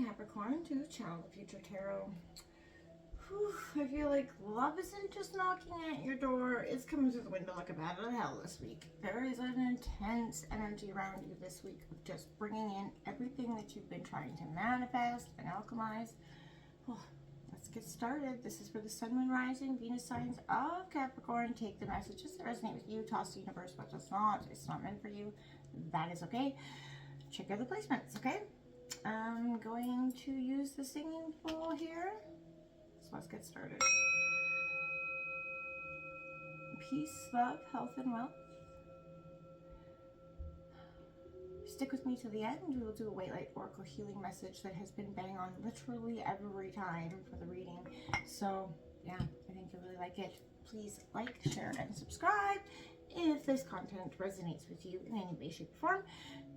Capricorn to Channel the Future Tarot. Whew, I feel like love isn't just knocking at your door, it's coming through the window like a bat out of hell this week. There is an intense energy around you this week of just bringing in everything that you've been trying to manifest and alchemize. Oh, let's get started. This is for the Sun, Moon, Rising, Venus signs of Capricorn. Take the messages that resonate with you, toss the universe what does not. It's not meant for you. That is okay. Check out the placements, okay? I'm going to use the singing bowl here. So let's get started. Peace, love, health, and wealth. Stick with me to the end. We will do a white light oracle healing message that has been bang on literally every time for the reading. So yeah, I think you'll really like it. Please like, share, and subscribe if this content resonates with you in any way, shape, or form.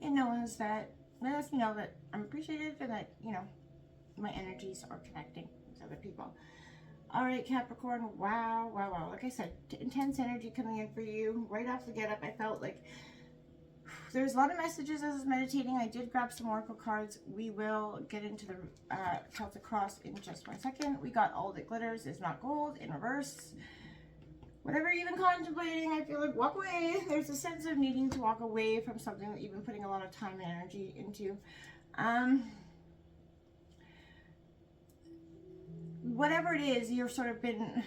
It knows that, lets me know that I'm appreciated and that, you know, my energies are connecting with other people. All right, Capricorn, wow. Like I said, intense energy coming in for you. Right off the get up, I felt like there's a lot of messages as I was meditating. I did grab some oracle cards. We will get into the Celtic cross in just 1 second. We got all that glitters is not gold in reverse. Whatever you've been contemplating, I feel like walk away. There's a sense of needing to walk away from something that you've been putting a lot of time and energy into. Whatever it is, you've sort of been,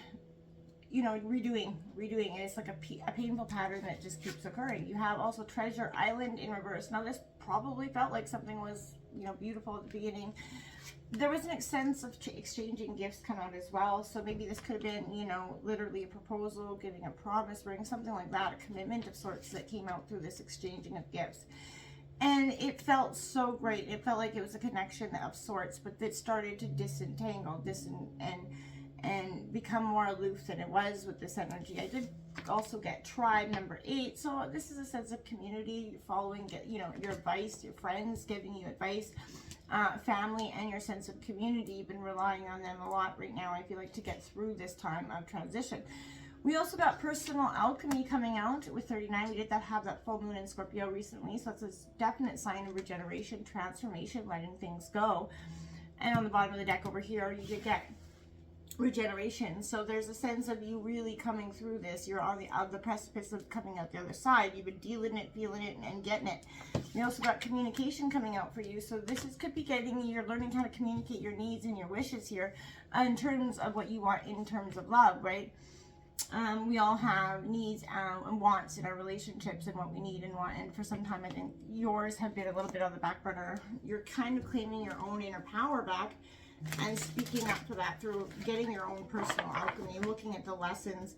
you know, redoing, and it's like a painful pattern that just keeps occurring. You have also Treasure Island in reverse. Now, this probably felt like something was, you know, beautiful at the beginning. There was a sense of exchanging gifts come out as well. So maybe this could have been, you know, literally a proposal, giving a promise ring, something like that, a commitment of sorts that came out through this exchanging of gifts. And it felt so great. It felt like it was a connection of sorts, but it started to disentangle, and become more aloof than it was with this energy. I did also get tribe number 8. So this is a sense of community, following, you know, your advice, your friends giving you advice, family, and your sense of community. You've been relying on them a lot right now, I feel like, to get through this time of transition. We also got personal alchemy coming out with 39. We did have that full moon in Scorpio recently. So it's a definite sign of regeneration, transformation, letting things go. And on the bottom of the deck over here, you did get regeneration. So there's a sense of you really coming through this. You're on the precipice of coming out the other side. You've been dealing it, feeling it, and getting it. We also got communication coming out for you. So this could be you're learning how to communicate your needs and your wishes here in terms of what you want in terms of love, right? We all have needs and wants in our relationships and what we need and want. And for some time, I think yours have been a little bit on the back burner. You're kind of claiming your own inner power back and speaking up for that through getting your own personal alchemy, looking at the lessons,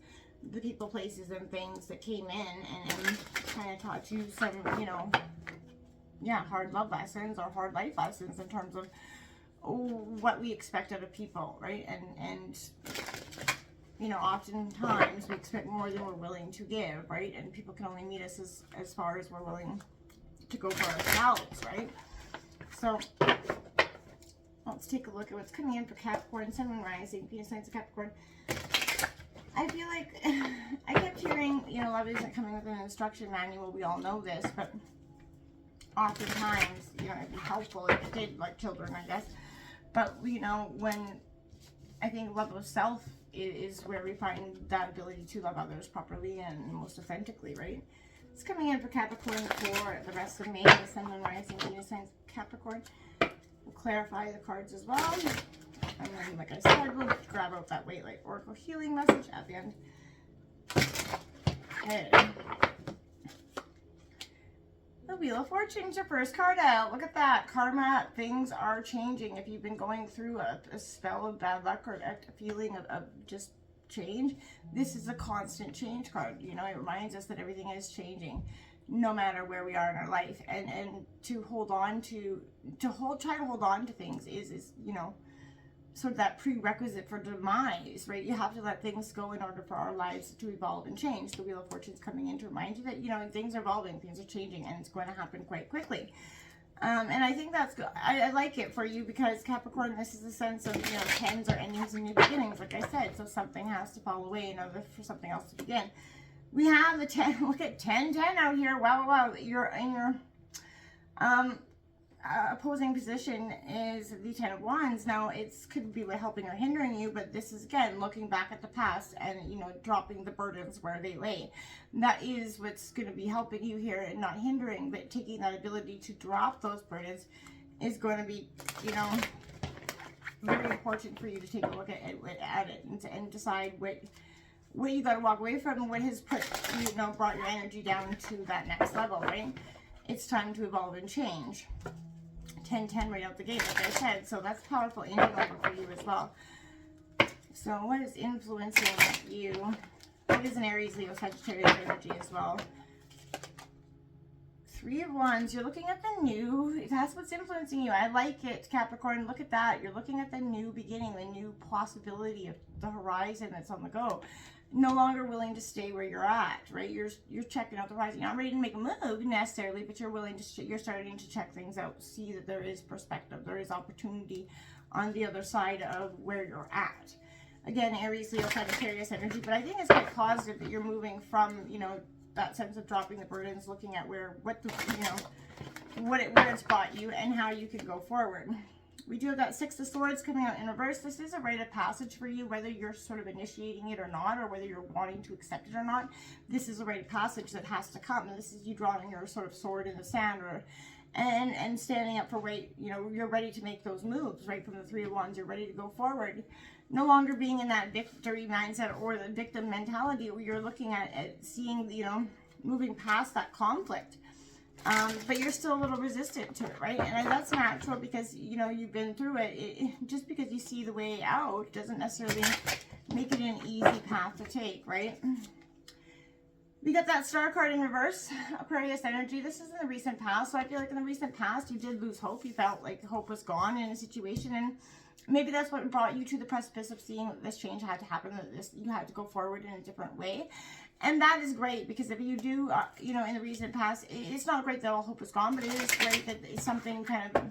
the people, places, and things that came in and kind of taught you some, you know, yeah, hard love lessons or hard life lessons in terms of what we expect out of people, right? And you know, oftentimes we expect more than we're willing to give, right? And people can only meet us as far as we're willing to go for ourselves, right? So let's take a look at what's coming in for Capricorn, Sun, Moon, Rising, Venus signs of Capricorn. I feel like I kept hearing, you know, love isn't coming with an instruction manual. We all know this, but oftentimes, you know, it'd be helpful if it did, like children, I guess. But, you know, when I think love of self is where we find that ability to love others properly and most authentically, right? It's coming in for Capricorn for the rest of May, the Sun, Moon, Rising, Venus signs Capricorn. We'll clarify the cards as well. And then, like I said, we'll grab out that white light oracle healing message at the end. Okay. The Wheel of Fortune's your first card out. Look at that. Karma, things are changing. If you've been going through a spell of bad luck or a feeling of just change, this is a constant change card. You know, it reminds us that everything is changing no matter where we are in our life. And to hold on to, try to hold on to things is, you know, sort of that prerequisite for demise, right? You have to let things go in order for our lives to evolve and change. The Wheel of Fortune is coming in to remind you that, you know, things are evolving, things are changing, and it's going to happen quite quickly. And I think that's good. I like it for you because Capricorn, this is a sense of, you know, ends are endings and new beginnings, like I said. So something has to fall away in order for something else to begin. We have the 10, look at 10-10 out here. Wow. You're in your, opposing position is the Ten of Wands. Now, it could be helping or hindering you, but this is, again, looking back at the past and, you know, dropping the burdens where they lay. That is what's going to be helping you here and not hindering, but taking that ability to drop those burdens is going to be, you know, very important for you to take a look at it and decide what you got to walk away from and what has put, you know, brought your energy down to that next level, right? It's time to evolve and change. 10-10 right out the gate, like I said. So that's powerful angel number for you as well. So what is influencing you? What is an Aries, Leo, Sagittarius energy as well? Three of Wands. You're looking at the new. That's what's influencing you. I like it, Capricorn. Look at that. You're looking at the new beginning, the new possibility of the horizon that's on the go. No longer willing to stay where you're at, right? You're checking out the horizon. You're not ready to make a move necessarily, but you're willing to. You're starting to check things out, see that there is perspective, there is opportunity on the other side of where you're at. Again, Aries, Leo, Sagittarius energy, but I think it's quite positive that you're moving from, you know, that sense of dropping the burdens, looking at where it's brought you and how you can go forward. We do have that Six of Swords coming out in reverse. This is a rite of passage for you, whether you're sort of initiating it or not, or whether you're wanting to accept it or not. This is a rite of passage that has to come. And this is you drawing your sort of sword in the sand, and standing up for you know, you're ready to make those moves, right? From the Three of Wands, you're ready to go forward. No longer being in that victory mindset or the victim mentality where you're looking at seeing, you know, moving past that conflict. But you're still a little resistant to it, right? And that's natural because, you know, you've been through it. Just because you see the way out doesn't necessarily make it an easy path to take, right? We got that Star card in reverse, Aquarius energy. This is in the recent past. So I feel like in the recent past, you did lose hope. You felt like hope was gone in a situation. And maybe that's what brought you to the precipice of seeing that this change had to happen, that you had to go forward in a different way. And that is great, because if you do, you know, in the recent past, it's not great that all hope is gone, but it is great that something kind of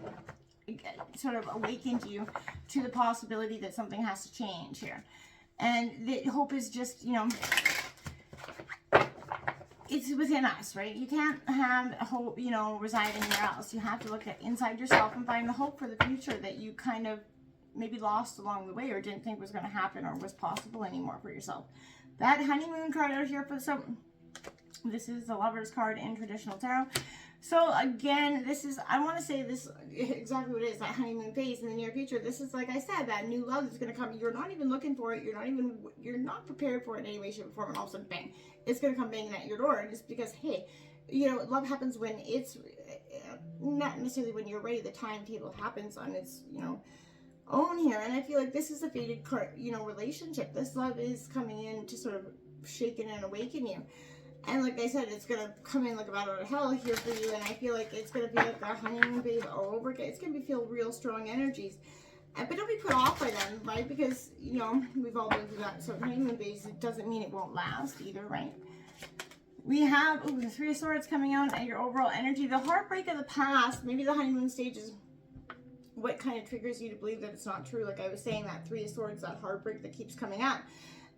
sort of awakened you to the possibility that something has to change here. And the hope is just, you know, it's within us, right? You can't have hope, you know, reside anywhere else. You have to look at inside yourself and find the hope for the future that you kind of maybe lost along the way or didn't think was going to happen or was possible anymore for yourself. That honeymoon card out here for some, this is the Lover's card in traditional tarot. So again, this is, I want to say this exactly what it is, that honeymoon phase in the near future. This is, like I said, that new love that's going to come. You're not even looking for it. You're not prepared for it in any way, shape, or form. And all of a sudden, bang, it's going to come banging at your door. Just because, hey, you know, love happens when it's, not necessarily when you're ready. The timetable happens on its, you know, own here. And I feel like this is a fated, you know, relationship. This love is coming in to sort of shaken and awaken you. And like I said, it's going to come in like a bat out of hell here for you. And I feel like it's going to be like a honeymoon phase all over again. It's going to feel real strong energies. But don't be put off by them, right? Because, you know, we've all been through that. So honeymoon phase, it doesn't mean it won't last either, right? We have the Three of Swords coming out and your overall energy. The heartbreak of the past, maybe the honeymoon stage is what kind of triggers you to believe that it's not true. Like I was saying, that Three of Swords, that heartbreak that keeps coming up.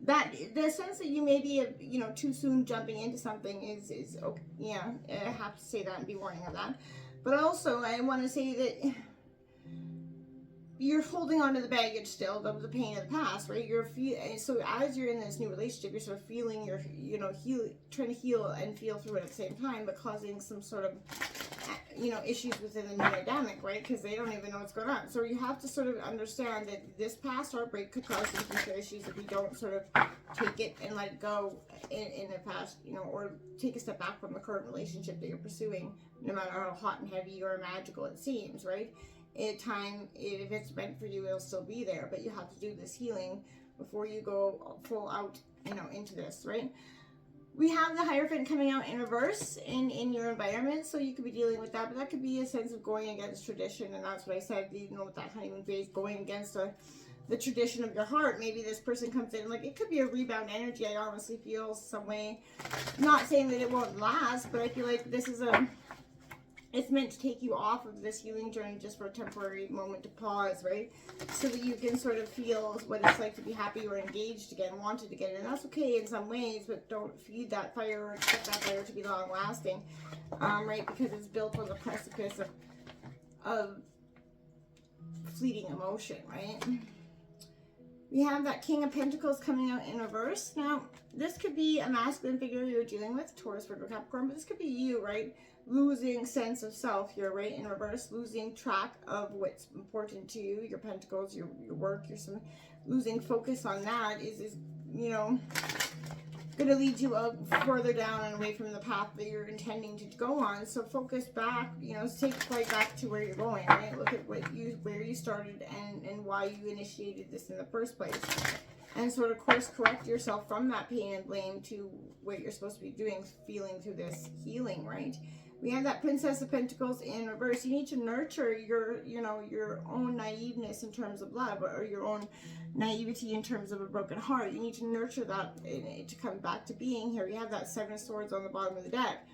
That the sense that you may be, you know, too soon jumping into something is okay. Yeah, I have to say that and be warning of that. But also, I want to say that you're holding on to the baggage still of the pain of the past, right? So as you're in this new relationship, you're sort of feeling your, you know, trying to heal and feel through it at the same time, but causing some sort of, you know, issues within the new dynamic, right? Because they don't even know what's going on. So you have to sort of understand that this past heartbreak could cause some future issues if you don't sort of take it and let it go in the past, you know, or take a step back from the current relationship that you're pursuing, no matter how hot and heavy or magical it seems, right? If it's meant for you, it'll still be there, but you have to do this healing before you go full out, you know, into this, right? We have the Hierophant coming out in reverse in your environment, so you could be dealing with that, but that could be a sense of going against tradition, and that's what I said, you know, with that honeymoon phase, going against the tradition of your heart. Maybe this person comes in, like, it could be a rebound energy, I honestly feel, some way. Not saying that it won't last, but I feel like this is it's meant to take you off of this healing journey just for a temporary moment to pause, right? So that you can sort of feel what it's like to be happy or engaged again, wanted again. And that's okay in some ways, but don't feed that fire or expect that fire to be long lasting, right? Because it's built on the precipice of fleeting emotion, right? We have that King of Pentacles coming out in reverse. Now, this could be a masculine figure you're dealing with, Taurus, Virgo, Capricorn, but this could be you, right? Losing sense of self here, right? In reverse, losing track of what's important to you, your pentacles, your work, losing focus on that is you know, going to lead you further down and away from the path that you're intending to go on. So focus back, you know, take flight back to where you're going, right? Look at where you started and why you initiated this in the first place. And sort of course correct yourself from that pain and blame to what you're supposed to be doing, feeling through this healing, right? We have that Princess of Pentacles in reverse. You need to nurture your, you know, your own naiveness in terms of love, or your own naivety in terms of a broken heart. You need to nurture that to come back to being here. You have that Seven of Swords on the bottom of the deck.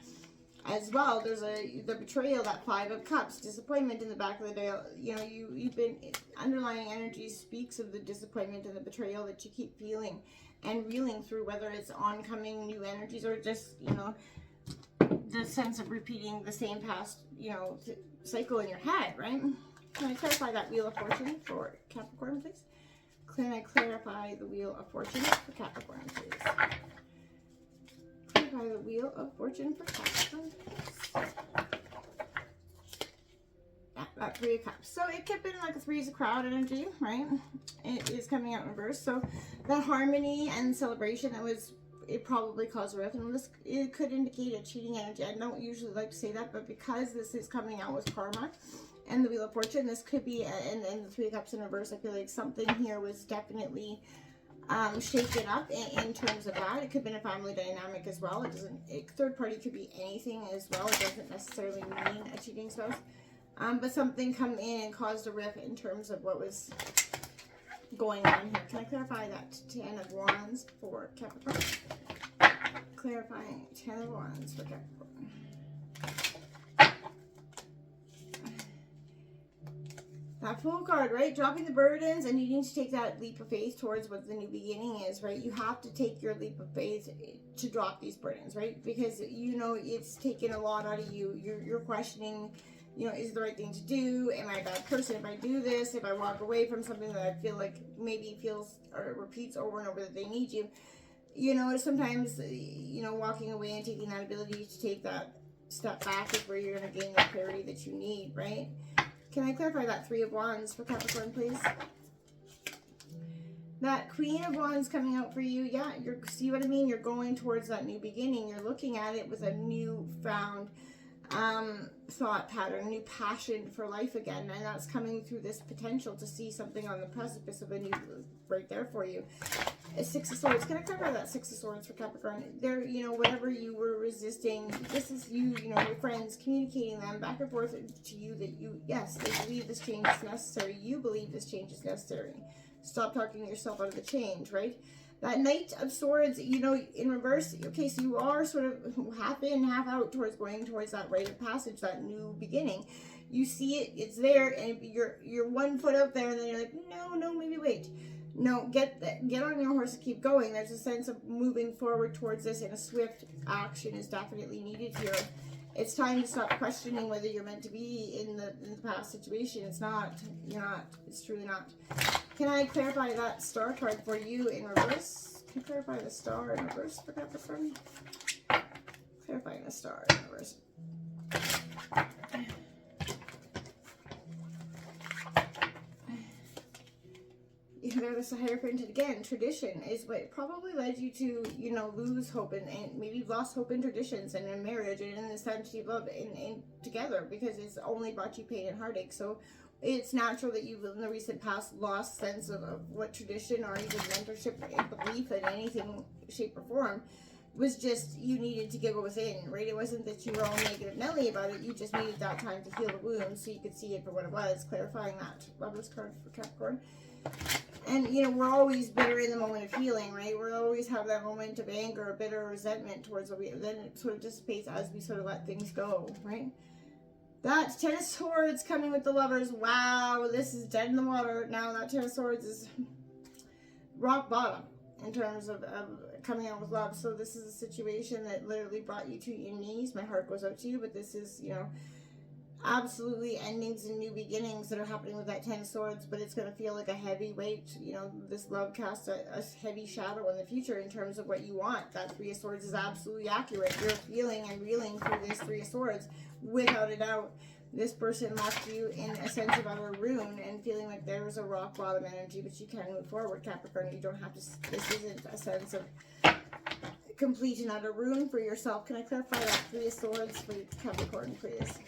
As well, there's the betrayal, that Five of Cups, disappointment in the back of the deck. You know, you've been, underlying energy speaks of the disappointment and the betrayal that you keep feeling and reeling through, whether it's oncoming new energies or just, you know, the sense of repeating the same past, you know, cycle in your head, right? Can I clarify that Wheel of Fortune for Capricorn, please? Can I clarify the Wheel of Fortune for Capricorn, please? Clarify the Wheel of Fortune for Capricorn, please. Yeah, that Three of Cups. So it could have been like a Threes of Crowd energy, right? It is coming out in reverse. So that harmony and celebration, it probably caused a rift, and it could indicate a cheating energy. I don't usually like to say that, but because this is coming out with karma and the Wheel of Fortune, this could be, and the Three of Cups in reverse, I feel like something here was definitely shaken up in terms of that. It could have been a family dynamic as well. Third party could be anything as well. It doesn't necessarily mean a cheating spouse. But something come in and caused a rift in terms of what was going on here. Can I clarify that Ten of Wands for Capricorn? Clarifying Ten of Wands for Capricorn. That Fool card, right? Dropping the burdens and needing to take that leap of faith towards what the new beginning is, right? You have to take your leap of faith to drop these burdens, right? Because, you know, it's taken a lot out of you. You're questioning, you know, is it the right thing to do? Am I a bad person if I do this? If I walk away from something that I feel like maybe feels or repeats over and over that they need you? You know, sometimes, you know, walking away and taking that ability to take that step back is where you're going to gain the clarity that you need, right? Can I clarify that Three of Wands for Capricorn, please? That Queen of Wands coming out for you. Yeah, see what I mean? You're going towards that new beginning. You're looking at it with a newfound thought pattern, new passion for life again, and that's coming through this potential to see something on the precipice of a new right there for you. A Six of Swords. Can I clarify that Six of Swords for Capricorn? There, you know, whatever you were resisting, this is you, you know, your friends communicating them back and forth to you that yes, they believe this change is necessary. You believe this change is necessary. Stop talking yourself out of the change, right? That Knight of Swords, you know, in reverse. Okay, so you are sort of half in, half out towards going towards that rite of passage, that new beginning. You see it, it's there, and you're 1 foot out there, and then you're like, no, maybe wait. No, get on your horse and keep going. There's a sense of moving forward towards this, and a swift action is definitely needed here. It's time to stop questioning whether you're meant to be in the past situation. It's not. You're not. It's truly not. Can I clarify that Star card for you in reverse? Can you clarify the Star in reverse for Capricorn? Clarifying the Star in reverse. You know, this Hierophant again. Tradition is what probably led you to, you know, lose hope and maybe you've lost hope in traditions and in marriage and in the sanctity of love and together, because it's only brought you pain and heartache. So it's natural that you've in the recent past lost sense of what tradition or even mentorship and belief in anything, shape, or form was. Just you needed to go within, right? It wasn't that you were all negative Nelly about it. You just needed that time to heal the wound so you could see it for what it was. Clarifying that Lovers card for Capricorn. And, you know, we're always bitter in the moment of healing, right? We always have that moment of anger, bitter resentment towards what then it sort of dissipates as we sort of let things go, right? That Ten of Swords coming with the Lovers. Wow, this is dead in the water. Now that Ten of Swords is rock bottom in terms of coming out with love. So this is a situation that literally brought you to your knees. My heart goes out to you, but this is, you know, absolutely endings and new beginnings that are happening with that 10 of Swords, but it's going to feel like a heavy weight. You know, this love casts a heavy shadow in the future in terms of what you want. That 3 of Swords is absolutely accurate. You're feeling and reeling through this 3 of Swords without a doubt. This person left you in a sense of outer ruin and feeling like there was a rock bottom energy, but you can move forward, Capricorn. You don't have to, this isn't a sense of complete and utter ruin for yourself. Can I clarify that 3 of Swords for Capricorn, please?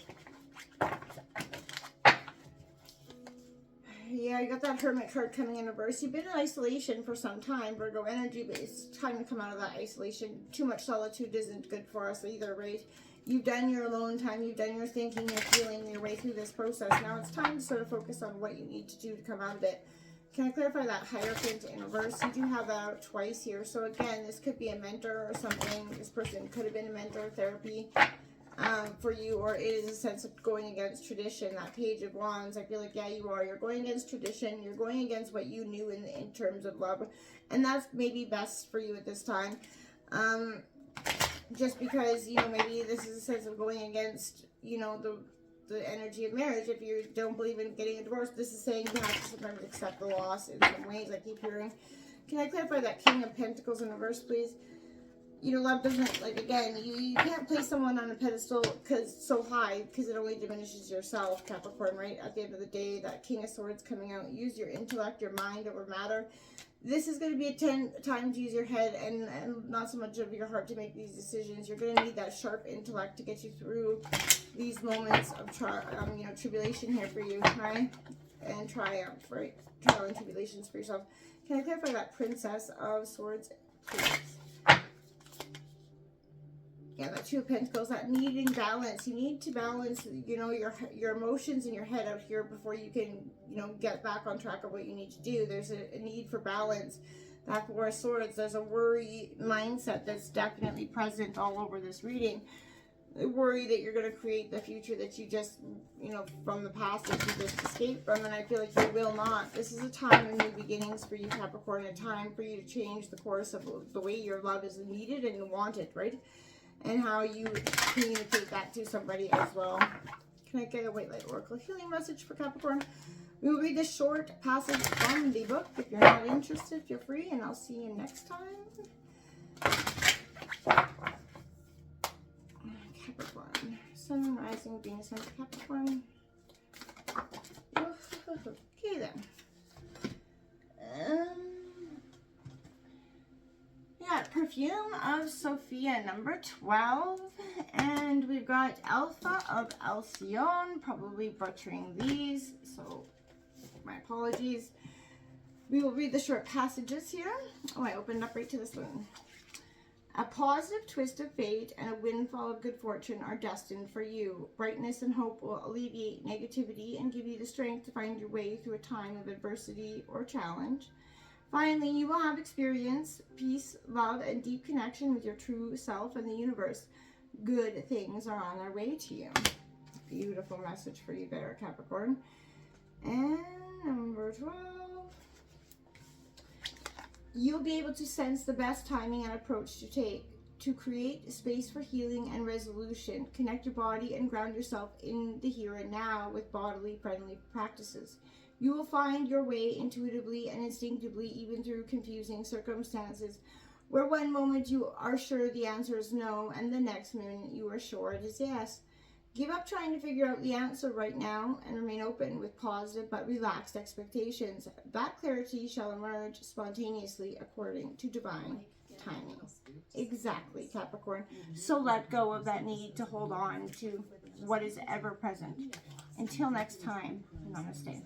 Yeah, you got that Hermit card coming in reverse. You've been in isolation for some time, Virgo energy, but it's time to come out of that isolation. Too much solitude isn't good for us either, right? You've done your alone time, you've done your thinking, you're feeling your way through this process. Now it's time to sort of focus on what you need to do to come out of it. Can I clarify that Hierophant in reverse? You do have that out twice here. So again, this could be a mentor or something. This person could have been a mentor, therapy for you, or it is a sense of going against tradition. That Page of Wands, I feel like, yeah, you are. You're going against tradition. You're going against what you knew in terms of love. And that's maybe best for you at this time. Just because, you know, maybe this is a sense of going against, you know, the energy of marriage. If you don't believe in getting a divorce, this is saying you have to sometimes accept the loss in some ways. I keep hearing. Can I clarify that King of Pentacles in reverse, please? You know, love doesn't, like, again, you can't place someone on a pedestal so high because it only diminishes yourself, Capricorn, right? At the end of the day, that King of Swords coming out, use your intellect, your mind over matter. This is going to be a time to use your head and not so much of your heart to make these decisions. You're going to need that sharp intellect to get you through these moments of you know, tribulation here for you, right? And triumph, right? Trial and tribulations for yourself. Can I clarify that Princess of Swords, please? Yeah, that Two of Pentacles, that needing balance. You need to balance, you know, your emotions in your head out here before you can, you know, get back on track of what you need to do. There's a need for balance. That Four of Swords, there's a worry mindset that's definitely present all over this reading. The worry that you're going to create the future that you just, you know, from the past that you just escaped from, and I feel like you will not. This is a time of new beginnings for you, Capricorn, a time for you to change the course of the way your love is needed and wanted, right? And how you communicate that to somebody as well. Can I get a White Light Oracle healing message for Capricorn? We will read this short passage from the book. If you're not interested, feel free, and I'll see you next time. Capricorn. Sun, Rising, Venus, and Capricorn. Okay then. Yeah, Perfume of Sophia, number 12. And we've got Alpha of Alcyone, probably butchering these, so my apologies. We will read the short passages here. Oh, I opened up right to this one. A positive twist of fate and a windfall of good fortune are destined for you. Brightness and hope will alleviate negativity and give you the strength to find your way through a time of adversity or challenge. Finally, you will have experience, peace, love, and deep connection with your true self and the universe. Good things are on their way to you. Beautiful message for you there, Capricorn. And number 12. You'll be able to sense the best timing and approach to take to create space for healing and resolution. Connect your body and ground yourself in the here and now with bodily friendly practices. You will find your way intuitively and instinctively, even through confusing circumstances, where one moment you are sure the answer is no, and the next minute you are sure it is yes. Give up trying to figure out the answer right now and remain open with positive but relaxed expectations. That clarity shall emerge spontaneously according to divine timing. Exactly, Capricorn. So let go of that need to hold on to what is ever present. Until next time, namaste.